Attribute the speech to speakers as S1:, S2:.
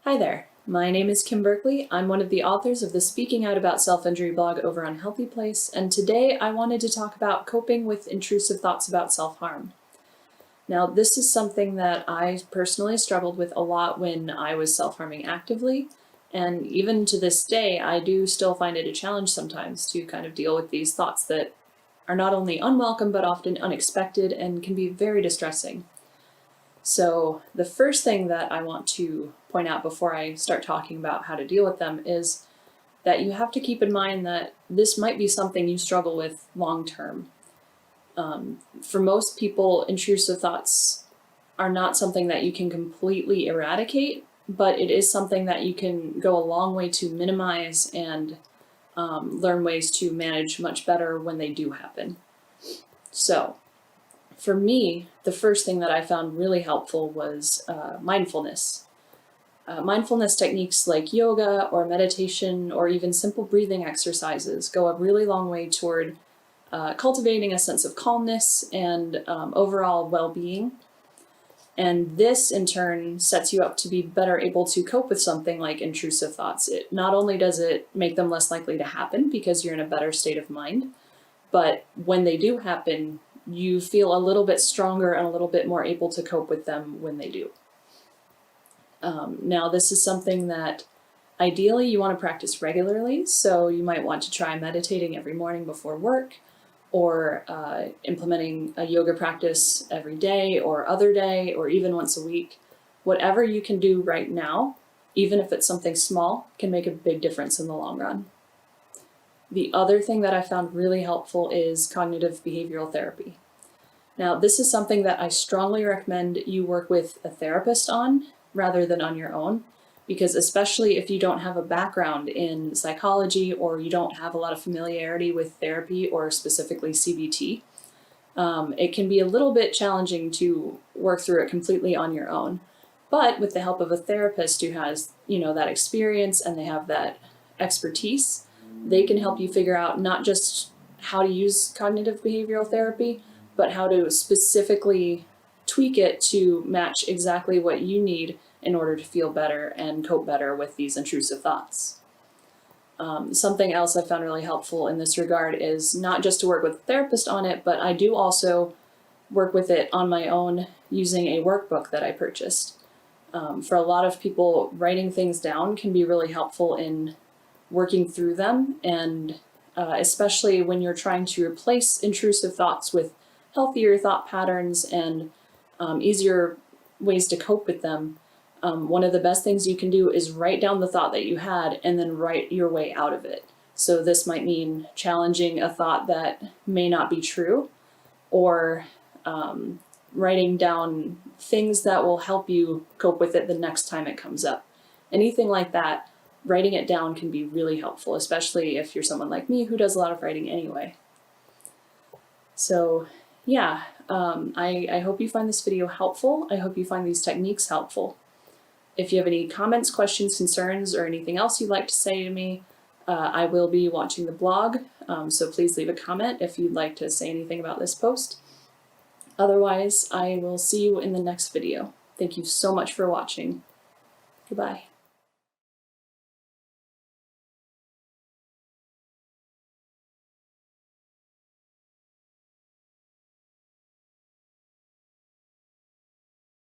S1: Hi there, my name is Kim Berkeley. I'm one of the authors of the Speaking Out About Self-Injury blog over on Healthyplace, and today I wanted to talk about coping with intrusive thoughts about self-harm. Now, this is something that I personally struggled with a lot when I was self-harming actively, and even to this day, I do still find it a challenge sometimes to kind of deal with these thoughts that are not only unwelcome, but often unexpected and can be very distressing. So the first thing that I want to point out before I start talking about how to deal with them is that you have to keep in mind that this might be something you struggle with long term. For most people, intrusive thoughts are not something that you can completely eradicate, but it is something that you can go a long way to minimize and learn ways to manage much better when they do happen. So, for me, the first thing that I found really helpful was mindfulness. Mindfulness techniques like yoga or meditation or even simple breathing exercises go a really long way toward cultivating a sense of calmness and overall well-being. And this, in turn, sets you up to be better able to cope with something like intrusive thoughts. It not only does it make them less likely to happen because you're in a better state of mind, but when they do happen, you feel a little bit stronger and a little bit more able to cope with them when they do. Now, this is something that ideally you want to practice regularly, so you might want to try meditating every morning before work, or implementing a yoga practice every day or other day, or even once a week. Whatever you can do right now, even if it's something small, can make a big difference in the long run. The other thing that I found really helpful is cognitive behavioral therapy. Now, this is something that I strongly recommend you work with a therapist on rather than on your own, because especially if you don't have a background in psychology or you don't have a lot of familiarity with therapy or specifically CBT, it can be a little bit challenging to work through it completely on your own. But with the help of a therapist who has, that experience and they have that expertise, they can help you figure out not just how to use cognitive behavioral therapy, but how to specifically tweak it to match exactly what you need in order to feel better and cope better with these intrusive thoughts. Something else I found really helpful in this regard is not just to work with a therapist on it, but I do also work with it on my own using a workbook that I purchased. For a lot of people, writing things down can be really helpful in working through them, and especially when you're trying to replace intrusive thoughts with healthier thought patterns and easier ways to cope with them. One of the best things you can do is write down the thought that you had and then write your way out of it. So this might mean challenging a thought that may not be true, or writing down things that will help you cope with it the next time it comes up. Anything like that, writing it down can be really helpful, especially if you're someone like me who does a lot of writing anyway. So yeah, I hope you find this video helpful. I hope you find these techniques helpful. If you have any comments, questions, concerns, or anything else you'd like to say to me, I will be watching the blog, so please leave a comment if you'd like to say anything about this post. Otherwise, I will see you in the next video. Thank you so much for watching. Goodbye.